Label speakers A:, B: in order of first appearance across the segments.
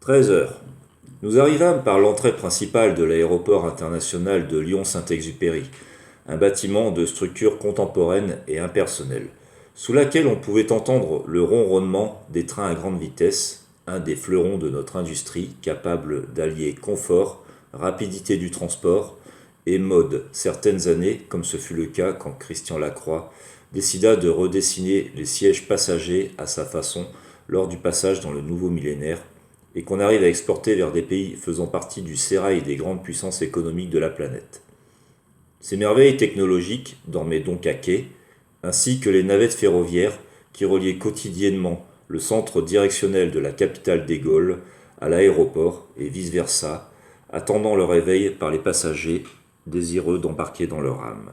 A: 13 heures. Nous arrivâmes par l'entrée principale de l'aéroport international de Lyon-Saint-Exupéry, un bâtiment de structure contemporaine et impersonnelle, sous laquelle on pouvait entendre le ronronnement des trains à grande vitesse, un des fleurons de notre industrie capable d'allier confort, rapidité du transport et mode certaines années, comme ce fut le cas quand Christian Lacroix décida de redessiner les sièges passagers à sa façon lors du passage dans le nouveau millénaire, et qu'on arrive à exporter vers des pays faisant partie du sérail des grandes puissances économiques de la planète. Ces merveilles technologiques dormaient donc à quai, ainsi que les navettes ferroviaires qui reliaient quotidiennement le centre directionnel de la capitale des Gaules à l'aéroport et vice-versa, attendant le réveil par les passagers désireux d'embarquer dans leur âme.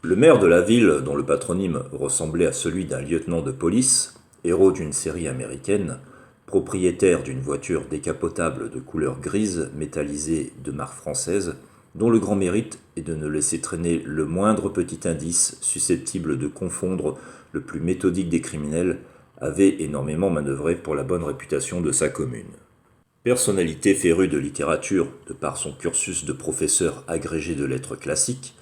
A: Le maire de la ville, dont le patronyme ressemblait à celui d'un lieutenant de police, héros d'une série américaine, propriétaire d'une voiture décapotable de couleur grise métallisée de marque française, dont le grand mérite est de ne laisser traîner le moindre petit indice susceptible de confondre le plus méthodique des criminels, avait énormément manœuvré pour la bonne réputation de sa commune. Personnalité férue de littérature de par son cursus de professeur agrégé de lettres classiques,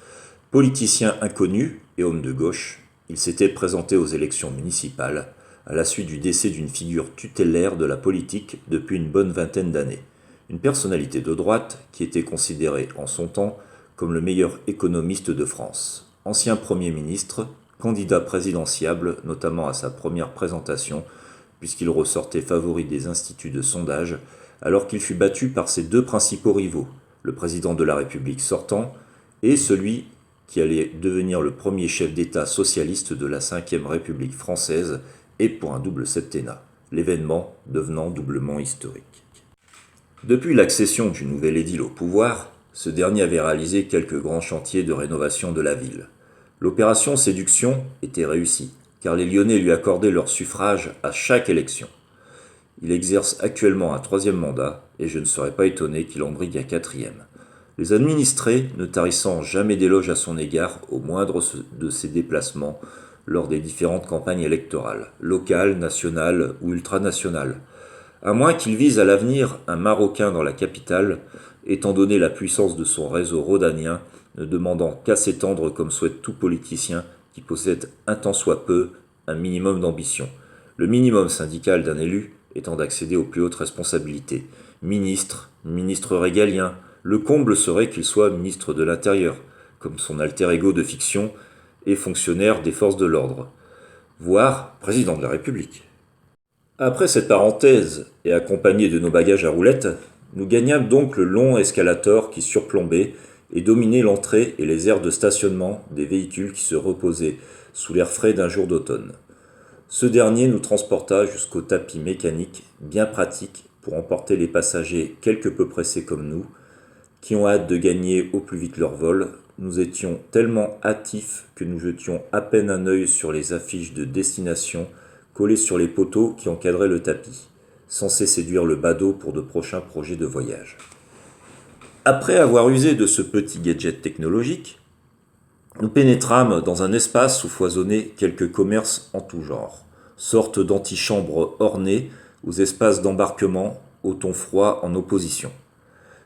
A: politicien inconnu et homme de gauche, il s'était présenté aux élections municipales à la suite du décès d'une figure tutélaire de la politique depuis une bonne vingtaine d'années, une personnalité de droite qui était considérée en son temps comme le meilleur économiste de France, ancien Premier ministre, candidat présidentiable notamment à sa première présentation, puisqu'il ressortait favori des instituts de sondage, alors qu'il fut battu par ses deux principaux rivaux, le président de la République sortant et celui qui allait devenir le premier chef d'État socialiste de la Ve République française, et pour un double septennat, l'événement devenant doublement historique. Depuis l'accession du nouvel édile au pouvoir, ce dernier avait réalisé quelques grands chantiers de rénovation de la ville. L'opération Séduction était réussie, car les Lyonnais lui accordaient leur suffrage à chaque élection. Il exerce actuellement un 3e mandat, et je ne serais pas étonné qu'il en brigue un 4e. Les administrés ne tarissant jamais d'éloges à son égard au moindre de ses déplacements lors des différentes campagnes électorales, locales, nationales ou ultranationales, à moins qu'il vise à l'avenir un Marocain dans la capitale, étant donné la puissance de son réseau rhodanien, ne demandant qu'à s'étendre comme souhaite tout politicien qui possède un tant soit peu un minimum d'ambition. Le minimum syndical d'un élu étant d'accéder aux plus hautes responsabilités. Ministre, ministre régalien, le comble serait qu'il soit ministre de l'Intérieur, comme son alter ego de fiction, et fonctionnaire des forces de l'ordre, voire président de la République. Après cette parenthèse, et accompagné de nos bagages à roulettes, nous gagnâmes donc le long escalator qui surplombait et dominait l'entrée et les aires de stationnement des véhicules qui se reposaient sous l'air frais d'un jour d'automne. Ce dernier nous transporta jusqu'au tapis mécanique, bien pratique pour emporter les passagers quelque peu pressés comme nous, qui ont hâte de gagner au plus vite leur vol. Nous étions tellement hâtifs que nous jetions à peine un œil sur les affiches de destination collées sur les poteaux qui encadraient le tapis, censés séduire le badaud pour de prochains projets de voyage. Après avoir usé de ce petit gadget technologique, nous pénétrâmes dans un espace où foisonnaient quelques commerces en tout genre, sorte d'antichambres ornées aux espaces d'embarquement au ton froid en opposition.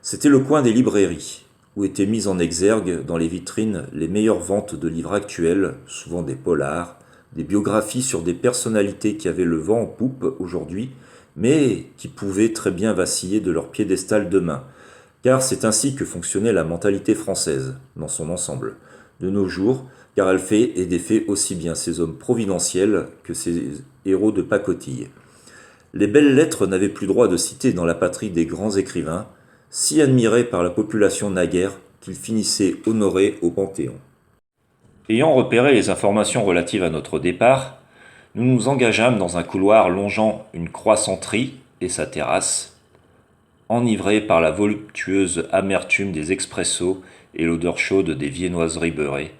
A: C'était le coin des librairies, où étaient mises en exergue dans les vitrines les meilleures ventes de livres actuels, souvent des polars, des biographies sur des personnalités qui avaient le vent en poupe aujourd'hui, mais qui pouvaient très bien vaciller de leur piédestal demain, car c'est ainsi que fonctionnait la mentalité française, dans son ensemble, de nos jours, car elle fait et défait aussi bien ces hommes providentiels que ces héros de pacotille. Les belles lettres n'avaient plus droit de citer dans la patrie des grands écrivains, si admirés par la population naguère qu'ils finissaient honorés au Panthéon. Ayant repéré les informations relatives à notre départ, nous nous engageâmes dans un couloir longeant une croissanterie et sa terrasse, enivrés par la voluptueuse amertume des expressos et l'odeur chaude des viennoiseries beurrées,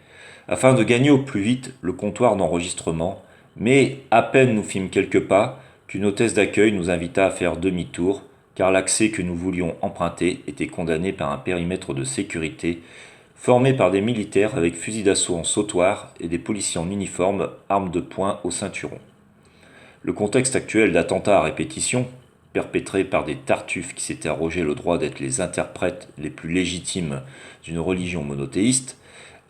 A: afin de gagner au plus vite le comptoir d'enregistrement, mais à peine nous fîmes quelques pas qu'une hôtesse d'accueil nous invita à faire demi-tour, car l'accès que nous voulions emprunter était condamné par un périmètre de sécurité formé par des militaires avec fusils d'assaut en sautoir et des policiers en uniforme, armes de poing au ceinturon. Le contexte actuel d'attentats à répétition, perpétrés par des tartuffes qui s'étaient arrogé le droit d'être les interprètes les plus légitimes d'une religion monothéiste,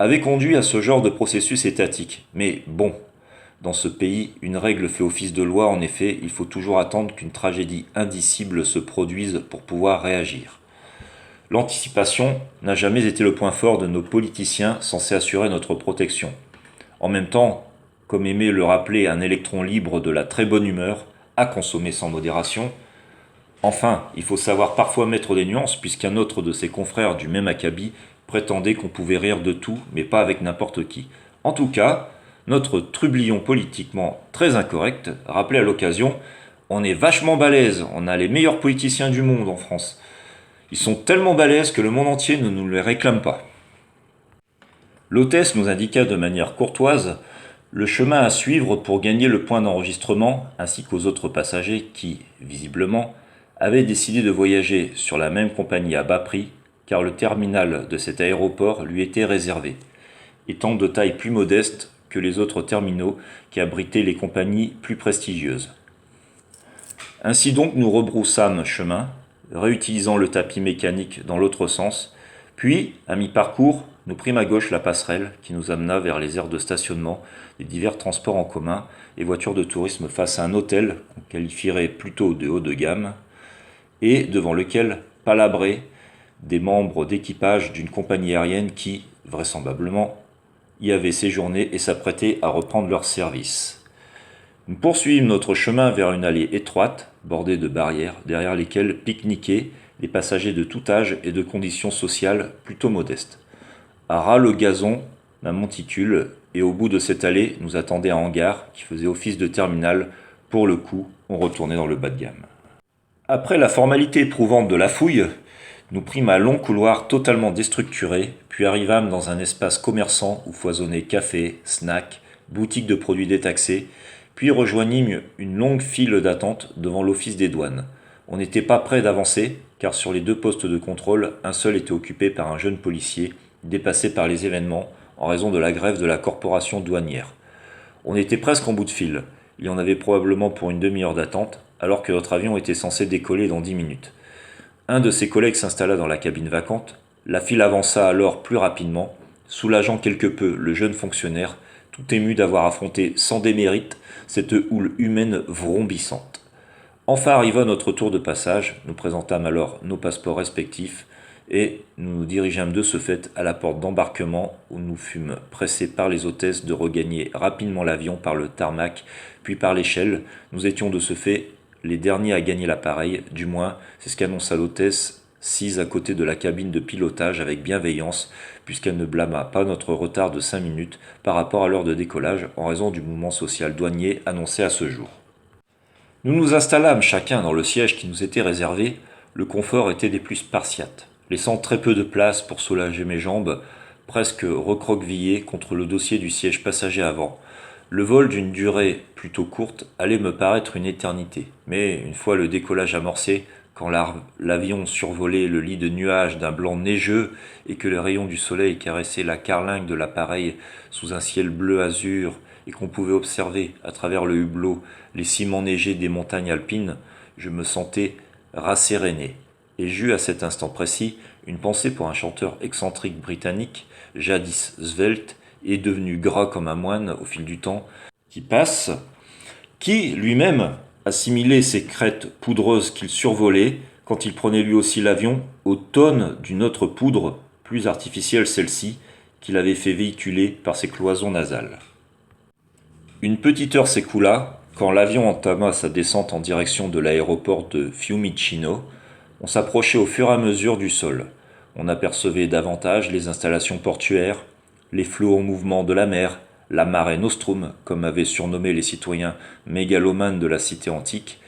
A: avait conduit à ce genre de processus étatique. Mais bon, dans ce pays, une règle fait office de loi, en effet, il faut toujours attendre qu'une tragédie indicible se produise pour pouvoir réagir. L'anticipation n'a jamais été le point fort de nos politiciens censés assurer notre protection. En même temps, comme aimait le rappeler un électron libre de la très bonne humeur, à consommer sans modération, enfin, il faut savoir parfois mettre des nuances, puisqu'un autre de ses confrères du même acabit prétendait qu'on pouvait rire de tout, mais pas avec n'importe qui. En tout cas, notre trublion politiquement très incorrect rappelait à l'occasion « On est vachement balèze, on a les meilleurs politiciens du monde en France. Ils sont tellement balèzes que le monde entier ne nous les réclame pas. » L'hôtesse nous indiqua de manière courtoise le chemin à suivre pour gagner le point d'enregistrement, ainsi qu'aux autres passagers qui, visiblement, avaient décidé de voyager sur la même compagnie à bas prix, car le terminal de cet aéroport lui était réservé, étant de taille plus modeste que les autres terminaux qui abritaient les compagnies plus prestigieuses. Ainsi donc nous rebroussâmes chemin, réutilisant le tapis mécanique dans l'autre sens, puis, à mi-parcours, nous prîmes à gauche la passerelle qui nous amena vers les aires de stationnement des divers transports en commun et voitures de tourisme face à un hôtel qu'on qualifierait plutôt de haut de gamme et devant lequel palabraient des membres d'équipage d'une compagnie aérienne qui, vraisemblablement, y avaient séjourné et s'apprêtaient à reprendre leur service. Nous poursuivîmes notre chemin vers une allée étroite, bordée de barrières, derrière lesquelles pique-niquaient les passagers de tout âge et de conditions sociales plutôt modestes. À ras le gazon d'un monticule, et au bout de cette allée nous attendait un hangar qui faisait office de terminal. Pour le coup, on retournait dans le bas de gamme. Après la formalité éprouvante de la fouille, nous prîmes un long couloir totalement déstructuré, puis arrivâmes dans un espace commerçant où foisonnaient cafés, snacks, boutiques de produits détaxés, puis rejoignîmes une longue file d'attente devant l'office des douanes. On n'était pas près d'avancer, car sur les 2 postes de contrôle, un seul était occupé par un jeune policier, dépassé par les événements en raison de la grève de la corporation douanière. On était presque en bout de file. Il y en avait probablement pour une demi-heure d'attente, alors que notre avion était censé décoller dans 10 minutes. Un de ses collègues s'installa dans la cabine vacante. La file avança alors plus rapidement, soulageant quelque peu le jeune fonctionnaire, tout ému d'avoir affronté sans démérite cette houle humaine vrombissante. Enfin arriva notre tour de passage, nous présentâmes alors nos passeports respectifs et nous nous dirigeâmes de ce fait à la porte d'embarquement où nous fûmes pressés par les hôtesses de regagner rapidement l'avion par le tarmac puis par l'échelle. Nous étions de ce fait les derniers à gagner l'appareil, du moins c'est ce qu'annonça l'hôtesse, sise à côté de la cabine de pilotage avec bienveillance, puisqu'elle ne blâma pas notre retard de 5 minutes par rapport à l'heure de décollage en raison du mouvement social douanier annoncé à ce jour. Nous nous installâmes chacun dans le siège qui nous était réservé. Le confort était des plus spartiates, laissant très peu de place pour soulager mes jambes, presque recroquevillées contre le dossier du siège passager avant. Le vol d'une durée plutôt courte allait me paraître une éternité, mais une fois le décollage amorcé, quand l'avion survolait le lit de nuages d'un blanc neigeux et que les rayons du soleil caressaient la carlingue de l'appareil sous un ciel bleu azur et qu'on pouvait observer à travers le hublot les ciments neigés des montagnes alpines, je me sentais rasséréné et j'eus à cet instant précis une pensée pour un chanteur excentrique britannique, jadis svelte et devenu gras comme un moine au fil du temps, qui passe, qui lui-même assimilait ces crêtes poudreuses qu'il survolait quand il prenait lui aussi l'avion aux tonnes d'une autre poudre, plus artificielle celle-ci, qu'il avait fait véhiculer par ses cloisons nasales. Une petite heure s'écoula, quand l'avion entama sa descente en direction de l'aéroport de Fiumicino. On s'approchait au fur et à mesure du sol. On apercevait davantage les installations portuaires, les flots en mouvement de la mer, la Mare Nostrum, comme avaient surnommé les citoyens mégalomanes de la cité antique,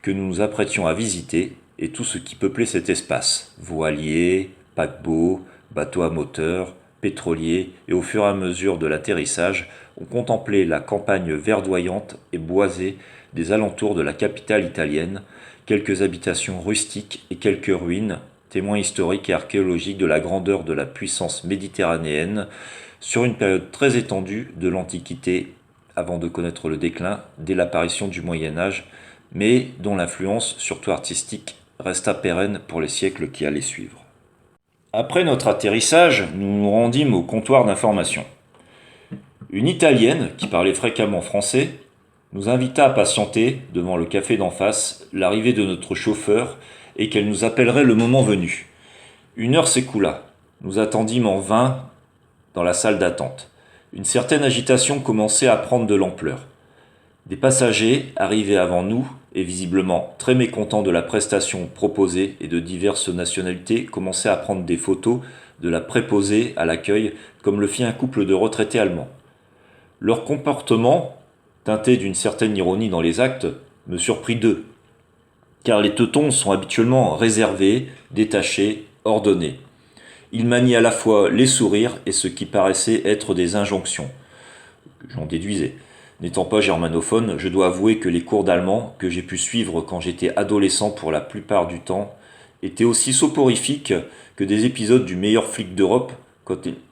A: que nous nous apprêtions à visiter, et tout ce qui peuplait cet espace, voiliers, paquebots, bateaux à moteur, pétroliers, et au fur et à mesure de l'atterrissage, on contemplait la campagne verdoyante et boisée des alentours de la capitale italienne, quelques habitations rustiques et quelques ruines, témoins historiques et archéologiques de la grandeur de la puissance méditerranéenne, sur une période très étendue de l'Antiquité, avant de connaître le déclin dès l'apparition du Moyen Âge mais dont l'influence, surtout artistique, resta pérenne pour les siècles qui allaient suivre. Après notre atterrissage, nous nous rendîmes au comptoir d'information. Une Italienne, qui parlait fréquemment français, nous invita à patienter, devant le café d'en face, l'arrivée de notre chauffeur et qu'elle nous appellerait le moment venu. 1 heure s'écoula. Nous attendîmes en vain dans la salle d'attente. Une certaine agitation commençait à prendre de l'ampleur. Des passagers arrivaient avant nous et visiblement très mécontents de la prestation proposée et de diverses nationalités commençaient à prendre des photos de la préposée à l'accueil comme le fit un couple de retraités allemands. Leur comportement, teinté d'une certaine ironie dans les actes, me surprit d'eux, car les teutons sont habituellement réservés, détachés, ordonnés. Ils manient à la fois les sourires et ce qui paraissait être des injonctions. J'en déduisais. N'étant pas germanophone, je dois avouer que les cours d'allemand, que j'ai pu suivre quand j'étais adolescent pour la plupart du temps, étaient aussi soporifiques que des épisodes du meilleur flic d'Europe,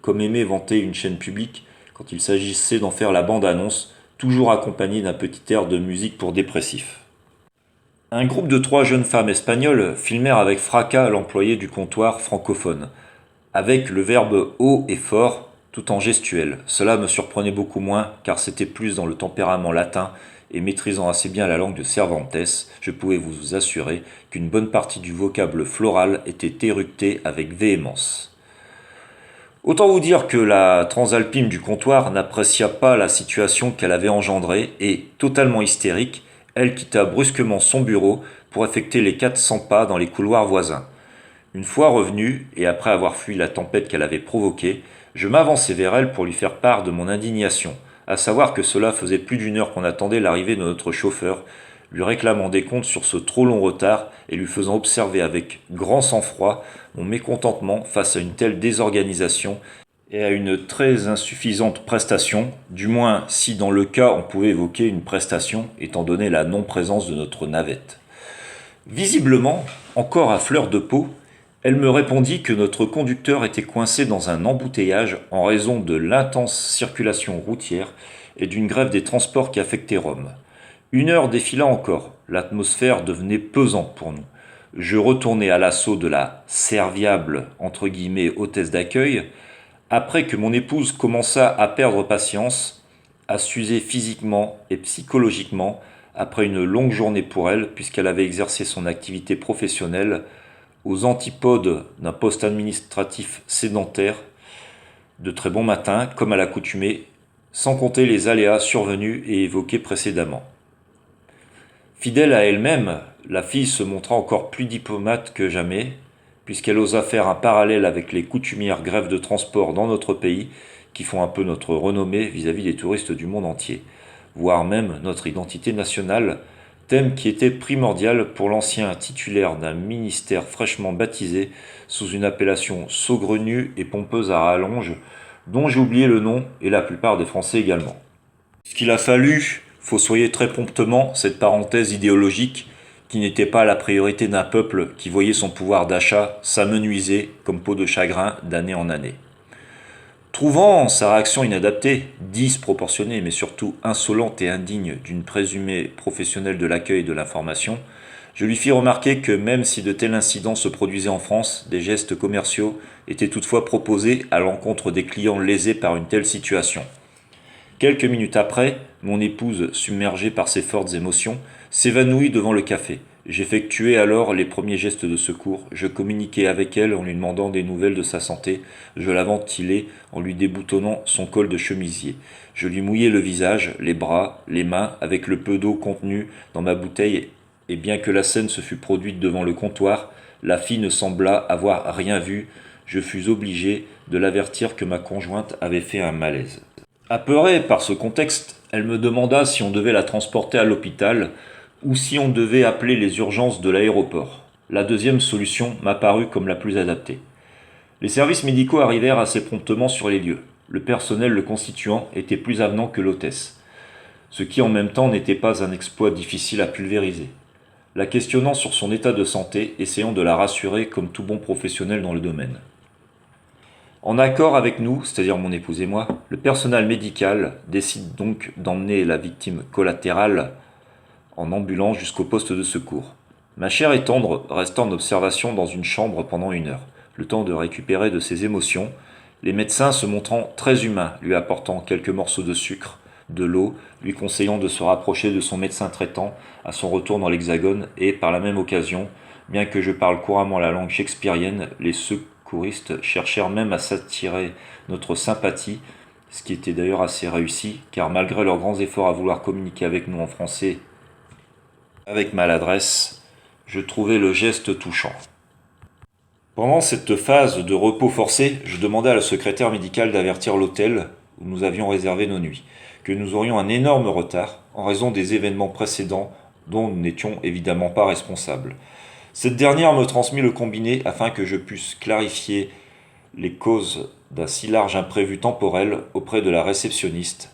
A: comme aimait vanter une chaîne publique, quand il s'agissait d'en faire la bande-annonce, toujours accompagnée d'un petit air de musique pour dépressif. Un groupe de 3 jeunes femmes espagnoles filmèrent avec fracas l'employé du comptoir francophone, avec le verbe haut et fort, tout en gestuel. Cela me surprenait beaucoup moins, car c'était plus dans le tempérament latin, et maîtrisant assez bien la langue de Cervantes, je pouvais vous assurer qu'une bonne partie du vocable floral était éructée avec véhémence. Autant vous dire que la transalpine du comptoir n'apprécia pas la situation qu'elle avait engendrée et, totalement hystérique, elle quitta brusquement son bureau pour effectuer les 400 pas dans les couloirs voisins. Une fois revenue, et après avoir fui la tempête qu'elle avait provoquée, je m'avançai vers elle pour lui faire part de mon indignation, à savoir que cela faisait plus d'1 heure qu'on attendait l'arrivée de notre chauffeur, lui réclamant des comptes sur ce trop long retard et lui faisant observer avec grand sang-froid mon mécontentement face à une telle désorganisation et à une très insuffisante prestation, du moins si dans le cas on pouvait évoquer une prestation étant donné la non-présence de notre navette. Visiblement, encore à fleur de peau, elle me répondit que notre conducteur était coincé dans un embouteillage en raison de l'intense circulation routière et d'une grève des transports qui affectait Rome. 1 heure défila encore, l'atmosphère devenait pesante pour nous. Je retournai à l'assaut de la serviable entre guillemets hôtesse d'accueil, après que mon épouse commença à perdre patience, à s'user physiquement et psychologiquement après une longue journée pour elle, puisqu'elle avait exercé son activité professionnelle aux antipodes d'un poste administratif sédentaire, de très bon matin, comme à l'accoutumée, sans compter les aléas survenus et évoqués précédemment. Fidèle à elle-même, la fille se montra encore plus diplomate que jamais, puisqu'elle osa faire un parallèle avec les coutumières grèves de transport dans notre pays, qui font un peu notre renommée vis-à-vis des touristes du monde entier, voire même notre identité nationale, thème qui était primordial pour l'ancien titulaire d'un ministère fraîchement baptisé sous une appellation saugrenue et pompeuse à rallonge, dont j'ai oublié le nom et la plupart des Français également. Ce qu'il a fallu fossoyer très promptement cette parenthèse idéologique qui n'était pas la priorité d'un peuple qui voyait son pouvoir d'achat s'amenuiser comme peau de chagrin d'année en année. Trouvant sa réaction inadaptée, disproportionnée mais surtout insolente et indigne d'une présumée professionnelle de l'accueil et de l'information, je lui fis remarquer que même si de tels incidents se produisaient en France, des gestes commerciaux étaient toutefois proposés à l'encontre des clients lésés par une telle situation. Quelques minutes après, mon épouse, submergée par ses fortes émotions, s'évanouit devant le café. J'effectuai alors les premiers gestes de secours, je communiquai avec elle en lui demandant des nouvelles de sa santé, je la ventilai en lui déboutonnant son col de chemisier. Je lui mouillai le visage, les bras, les mains, avec le peu d'eau contenue dans ma bouteille, et bien que la scène se fût produite devant le comptoir, la fille ne sembla avoir rien vu, je fus obligé de l'avertir que ma conjointe avait fait un malaise. Apeurée par ce contexte, elle me demanda si on devait la transporter à l'hôpital ou si on devait appeler les urgences de l'aéroport. La deuxième solution m'apparut comme la plus adaptée. Les services médicaux arrivèrent assez promptement sur les lieux. Le personnel le constituant était plus avenant que l'hôtesse, ce qui en même temps n'était pas un exploit difficile à pulvériser. La questionnant sur son état de santé, essayant de la rassurer comme tout bon professionnel dans le domaine. En accord avec nous, c'est-à-dire mon épouse et moi, le personnel médical décide donc d'emmener la victime collatérale en ambulant jusqu'au poste de secours. Ma chère et tendre resta en observation dans une chambre pendant 1 heure, le temps de récupérer de ses émotions, les médecins se montrant très humains, lui apportant quelques morceaux de sucre, de l'eau, lui conseillant de se rapprocher de son médecin traitant à son retour dans l'Hexagone et, par la même occasion, bien que je parle couramment la langue shakespearienne, les secouristes cherchèrent même à s'attirer notre sympathie, ce qui était d'ailleurs assez réussi, car malgré leurs grands efforts à vouloir communiquer avec nous en français avec maladresse, je trouvais le geste touchant. Pendant cette phase de repos forcé, je demandais à la secrétaire médicale d'avertir l'hôtel où nous avions réservé nos nuits, que nous aurions un énorme retard en raison des événements précédents dont nous n'étions évidemment pas responsables. Cette dernière me transmit le combiné afin que je puisse clarifier les causes d'un si large imprévu temporel auprès de la réceptionniste.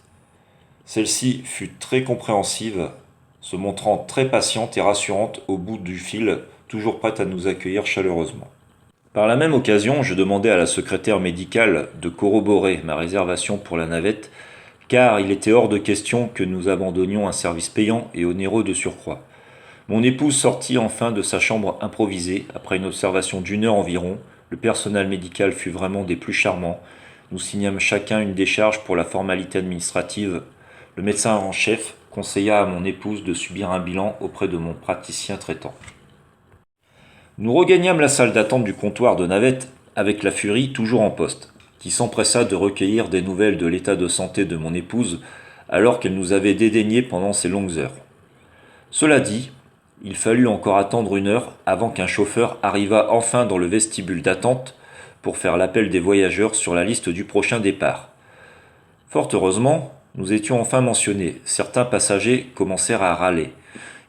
A: Celle-ci fut très compréhensive, se montrant très patiente et rassurante au bout du fil, toujours prête à nous accueillir chaleureusement. Par la même occasion, je demandais à la secrétaire médicale de corroborer ma réservation pour la navette, car il était hors de question que nous abandonnions un service payant et onéreux de surcroît. Mon épouse sortit enfin de sa chambre improvisée, après une observation d'1 heure environ. Le personnel médical fut vraiment des plus charmants. Nous signâmes chacun une décharge pour la formalité administrative. Le médecin en chef conseilla à mon épouse de subir un bilan auprès de mon praticien traitant. Nous regagnâmes la salle d'attente du comptoir de navette avec la Furie toujours en poste, qui s'empressa de recueillir des nouvelles de l'état de santé de mon épouse alors qu'elle nous avait dédaigné pendant ces longues heures. Cela dit, il fallut encore attendre 1 heure avant qu'un chauffeur arrivât enfin dans le vestibule d'attente pour faire l'appel des voyageurs sur la liste du prochain départ. Fort heureusement, nous étions enfin mentionnés. Certains passagers commencèrent à râler.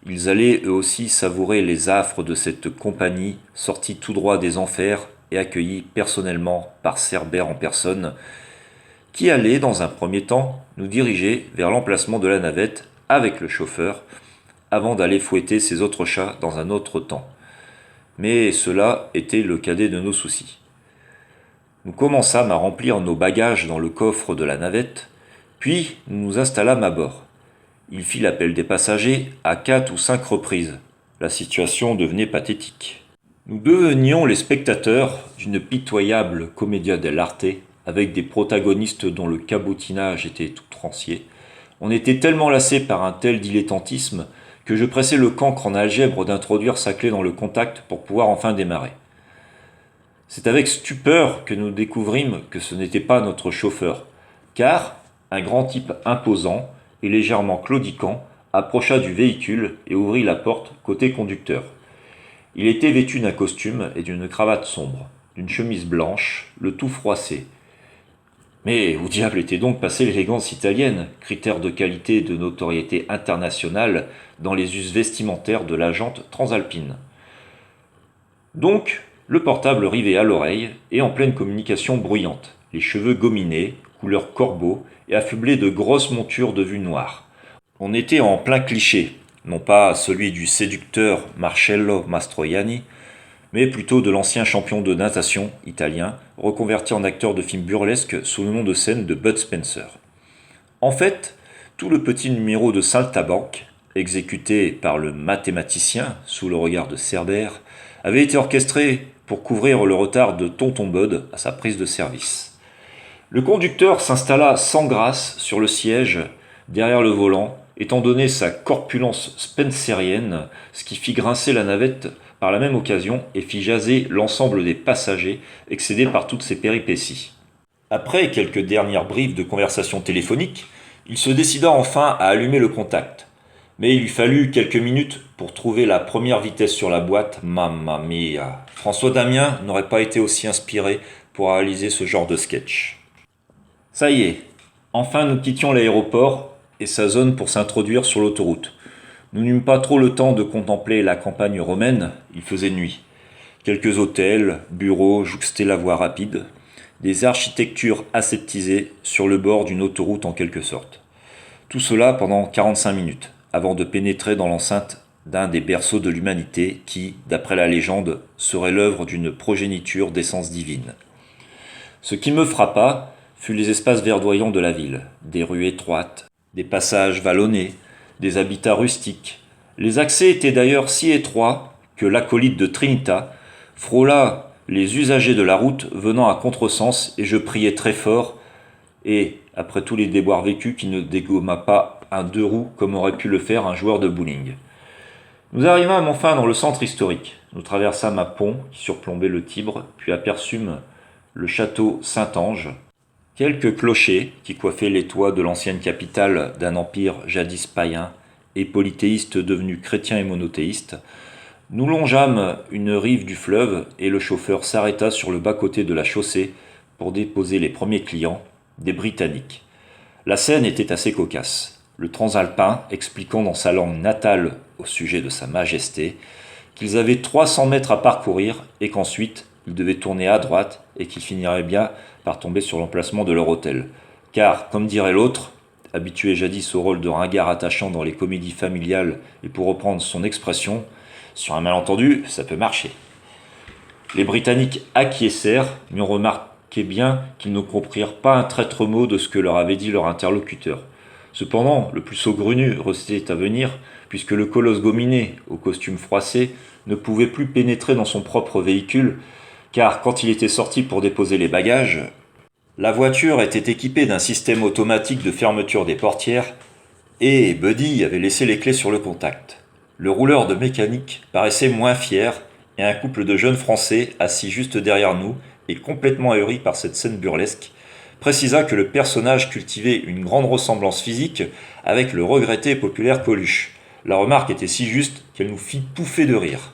A: Ils allaient eux aussi savourer les affres de cette compagnie sortie tout droit des enfers et accueillie personnellement par Cerbère en personne, qui allait, dans un premier temps, nous diriger vers l'emplacement de la navette avec le chauffeur, avant d'aller fouetter ses autres chats dans un autre temps. Mais cela était le cadet de nos soucis. Nous commençâmes à remplir nos bagages dans le coffre de la navette, puis nous nous installâmes à bord. Il fit l'appel des passagers à 4 ou 5 reprises. La situation devenait pathétique. Nous devenions les spectateurs d'une pitoyable commedia dell'arte, avec des protagonistes dont le cabotinage était outrancier. On était tellement lassés par un tel dilettantisme que je pressais le cancre en algèbre d'introduire sa clé dans le contact pour pouvoir enfin démarrer. C'est avec stupeur que nous découvrîmes que ce n'était pas notre chauffeur, car un grand type imposant et légèrement claudiquant approcha du véhicule et ouvrit la porte côté conducteur. Il était vêtu d'un costume et d'une cravate sombre, d'une chemise blanche, le tout froissé. Mais où diable était donc passée l'élégance italienne, critère de qualité et de notoriété internationale dans les us vestimentaires de la jante transalpine. Donc, le portable rivé à l'oreille et en pleine communication bruyante, les cheveux gominés, couleur corbeau et affublés de grosses montures de vue noire. On était en plein cliché, non pas celui du séducteur Marcello Mastroianni, mais plutôt de l'ancien champion de natation italien, reconverti en acteur de films burlesques sous le nom de scène de Bud Spencer. En fait, tout le petit numéro de saltimbanque, exécuté par le mathématicien sous le regard de Cerbère, avait été orchestré pour couvrir le retard de Tonton Bud à sa prise de service. Le conducteur s'installa sans grâce sur le siège, derrière le volant, étant donné sa corpulence spencerienne, ce qui fit grincer la navette par la même occasion et fit jaser l'ensemble des passagers, excédés par toutes ces péripéties. Après quelques dernières briefs de conversation téléphonique, il se décida enfin à allumer le contact. Mais il lui fallut quelques minutes pour trouver la première vitesse sur la boîte. Mamma mia! François Damien n'aurait pas été aussi inspiré pour réaliser ce genre de sketch. Ça y est, enfin nous quittions l'aéroport et sa zone pour s'introduire sur l'autoroute. Nous n'eûmes pas trop le temps de contempler la campagne romaine, il faisait nuit. Quelques hôtels, bureaux jouxtaient la voie rapide, des architectures aseptisées sur le bord d'une autoroute en quelque sorte. Tout cela pendant 45 minutes, avant de pénétrer dans l'enceinte d'un des berceaux de l'humanité qui, d'après la légende, serait l'œuvre d'une progéniture d'essence divine. Ce qui me frappa fut les espaces verdoyants de la ville, des rues étroites, des passages vallonnés, des habitats rustiques, Les accès étaient d'ailleurs si étroits que l'acolyte de Trinita frôla les usagers de la route venant à contresens et je priais très fort, et, après tous les déboires vécus, qu'il ne dégomma pas un deux roues comme aurait pu le faire un joueur de bowling. Nous arrivâmes enfin dans le centre historique. Nous traversâmes un pont qui surplombait le Tibre, puis aperçûmes le château Saint-Ange, quelques clochers qui coiffaient les toits de l'ancienne capitale d'un empire jadis païen et polythéiste devenu chrétien et monothéiste. Nous longeâmes une rive du fleuve et le chauffeur s'arrêta sur le bas-côté de la chaussée pour déposer les premiers clients, des Britanniques. La scène était assez cocasse. Le transalpin expliquant dans sa langue natale au sujet de sa majesté qu'ils avaient 300 mètres à parcourir et qu'ensuite ils devaient tourner à droite et qu'ils finiraient bien par tomber sur l'emplacement de leur hôtel. Car, comme dirait l'autre, habitué jadis au rôle de ringard attachant dans les comédies familiales et pour reprendre son expression, sur un malentendu, ça peut marcher. Les Britanniques acquiescèrent, mais on remarquait bien qu'ils ne comprirent pas un traître mot de ce que leur avait dit leur interlocuteur. Cependant, le plus saugrenu restait à venir, puisque le colosse gominé, au costume froissé, ne pouvait plus pénétrer dans son propre véhicule, car quand il était sorti pour déposer les bagages, la voiture était équipée d'un système automatique de fermeture des portières, et Buddy avait laissé les clés sur le contact. Le rouleur de mécanique paraissait moins fier, et un couple de jeunes Français, assis juste derrière nous, et complètement ahuri par cette scène burlesque, précisa que le personnage cultivait une grande ressemblance physique avec le regretté et populaire Coluche. La remarque était si juste qu'elle nous fit pouffer de rire.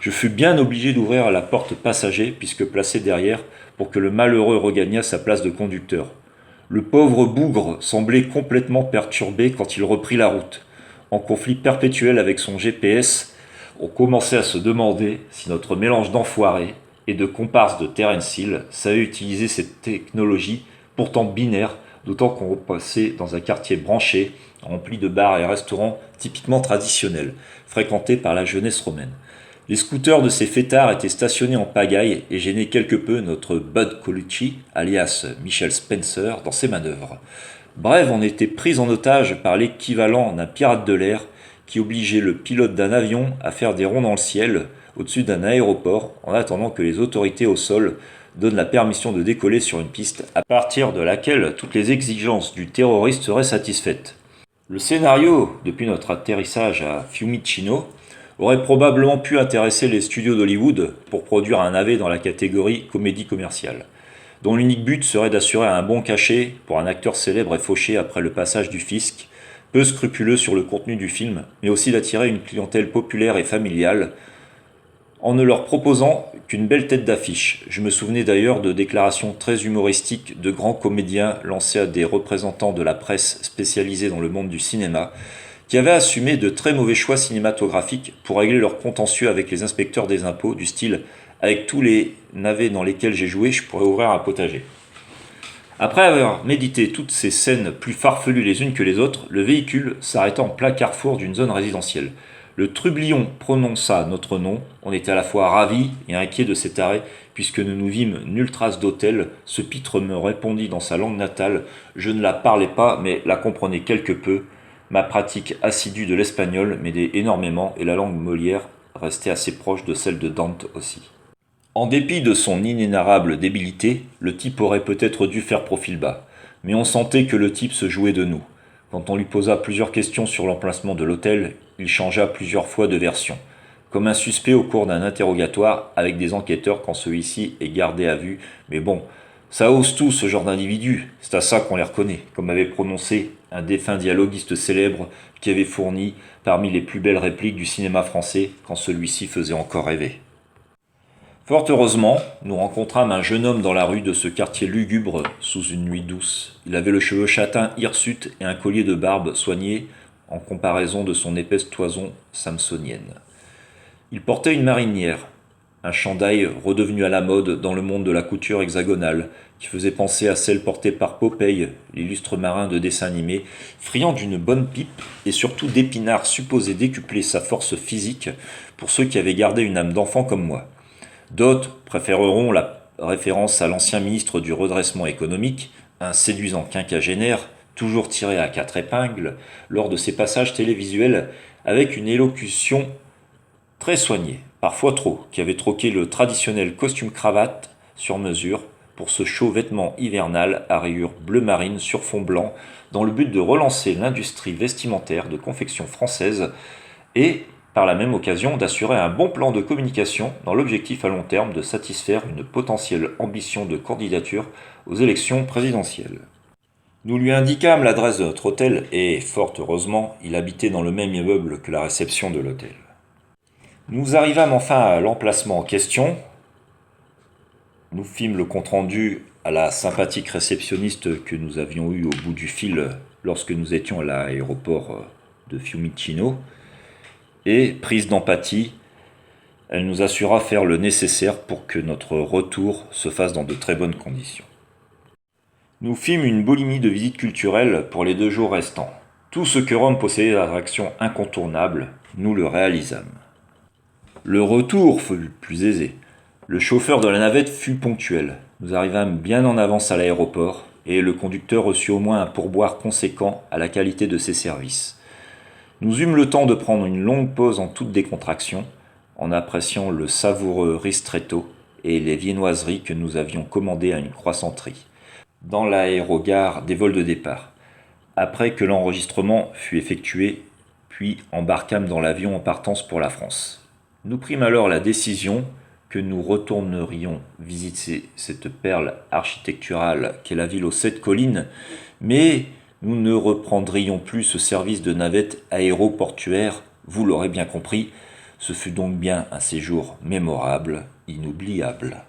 A: Je fus bien obligé d'ouvrir la porte passager, puisque placé derrière, pour que le malheureux regagnât sa place de conducteur. Le pauvre bougre semblait complètement perturbé quand il reprit la route. En conflit perpétuel avec son GPS, on commençait à se demander si notre mélange d'enfoirés et de comparses de Terence Hill savait utiliser cette technologie, pourtant binaire, d'autant qu'on repassait dans un quartier branché, rempli de bars et restaurants typiquement traditionnels, fréquentés par la jeunesse romaine. Les scooters de ces fêtards étaient stationnés en pagaille et gênaient quelque peu notre Bud Colucci, alias Michel Spencer, dans ses manœuvres. Bref, on était pris en otage par l'équivalent d'un pirate de l'air qui obligeait le pilote d'un avion à faire des ronds dans le ciel au-dessus d'un aéroport en attendant que les autorités au sol donnent la permission de décoller sur une piste à partir de laquelle toutes les exigences du terroriste seraient satisfaites. Le scénario, depuis notre atterrissage à Fiumicino, aurait probablement pu intéresser les studios d'Hollywood pour produire un navet dans la catégorie comédie commerciale, dont l'unique but serait d'assurer un bon cachet pour un acteur célèbre et fauché après le passage du fisc, peu scrupuleux sur le contenu du film, mais aussi d'attirer une clientèle populaire et familiale, en ne leur proposant qu'une belle tête d'affiche. Je me souvenais d'ailleurs de déclarations très humoristiques de grands comédiens lancés à des représentants de la presse spécialisée dans le monde du cinéma, qui avaient assumé de très mauvais choix cinématographiques pour régler leurs contentieux avec les inspecteurs des impôts, du style « avec tous les navets dans lesquels j'ai joué, je pourrais ouvrir un potager ». Après avoir médité toutes ces scènes plus farfelues les unes que les autres, le véhicule s'arrêta en plein carrefour d'une zone résidentielle. Le trublion prononça notre nom, on était à la fois ravis et inquiets de cet arrêt, puisque nous ne vîmes nulle trace d'hôtel. Ce pitre me répondit dans sa langue natale, je ne la parlais pas, mais la comprenais quelque peu. Ma pratique assidue de l'espagnol m'aidait énormément, et la langue Molière restait assez proche de celle de Dante aussi. En dépit de son inénarrable débilité, le type aurait peut-être dû faire profil bas, mais on sentait que le type se jouait de nous. Quand on lui posa plusieurs questions sur l'emplacement de l'hôtel, il changea plusieurs fois de version, comme un suspect au cours d'un interrogatoire avec des enquêteurs quand celui-ci est gardé à vue. Mais bon, ça ose tout ce genre d'individus, c'est à ça qu'on les reconnaît, comme avait prononcé un défunt dialoguiste célèbre qui avait fourni parmi les plus belles répliques du cinéma français quand celui-ci faisait encore rêver. Fort heureusement, nous rencontrâmes un jeune homme dans la rue de ce quartier lugubre sous une nuit douce. Il avait le cheveu châtain hirsute et un collier de barbe soigné en comparaison de son épaisse toison samsonienne. Il portait une marinière, un chandail redevenu à la mode dans le monde de la couture hexagonale, qui faisait penser à celle portée par Popeye, l'illustre marin de dessin animé, friand d'une bonne pipe et surtout d'épinards supposés décupler sa force physique pour ceux qui avaient gardé une âme d'enfant comme moi. D'autres préféreront la référence à l'ancien ministre du redressement économique, un séduisant quinquagénaire, toujours tiré à quatre épingles, lors de ses passages télévisuels avec une élocution très soignée, parfois trop, qui avait troqué le traditionnel costume-cravate sur mesure pour ce chaud vêtement hivernal à rayures bleu marine sur fond blanc, dans le but de relancer l'industrie vestimentaire de confection française et, par la même occasion, d'assurer un bon plan de communication dans l'objectif à long terme de satisfaire une potentielle ambition de candidature aux élections présidentielles. Nous lui indiquâmes l'adresse de notre hôtel et, fort heureusement, il habitait dans le même immeuble que la réception de l'hôtel. Nous arrivâmes enfin à l'emplacement en question. Nous fîmes le compte-rendu à la sympathique réceptionniste que nous avions eue au bout du fil lorsque nous étions à l'aéroport de Fiumicino. Et, prise d'empathie, elle nous assura faire le nécessaire pour que notre retour se fasse dans de très bonnes conditions. Nous fîmes une boulimie de visites culturelles pour les 2 jours restants. Tout ce que Rome possédait d'attractions incontournables, nous le réalisâmes. Le retour fut plus aisé. Le chauffeur de la navette fut ponctuel. Nous arrivâmes bien en avance à l'aéroport et le conducteur reçut au moins un pourboire conséquent à la qualité de ses services. Nous eûmes le temps de prendre une longue pause en toute décontraction, en appréciant le savoureux ristretto et les viennoiseries que nous avions commandées à une croissanterie, dans l'aérogare des vols de départ, après que l'enregistrement fut effectué, puis embarquâmes dans l'avion en partance pour la France. Nous prîmes alors la décision que nous retournerions visiter cette perle architecturale qu'est la ville aux 7 collines, mais nous ne reprendrions plus ce service de navette aéroportuaire, vous l'aurez bien compris, ce fut donc bien un séjour mémorable, inoubliable.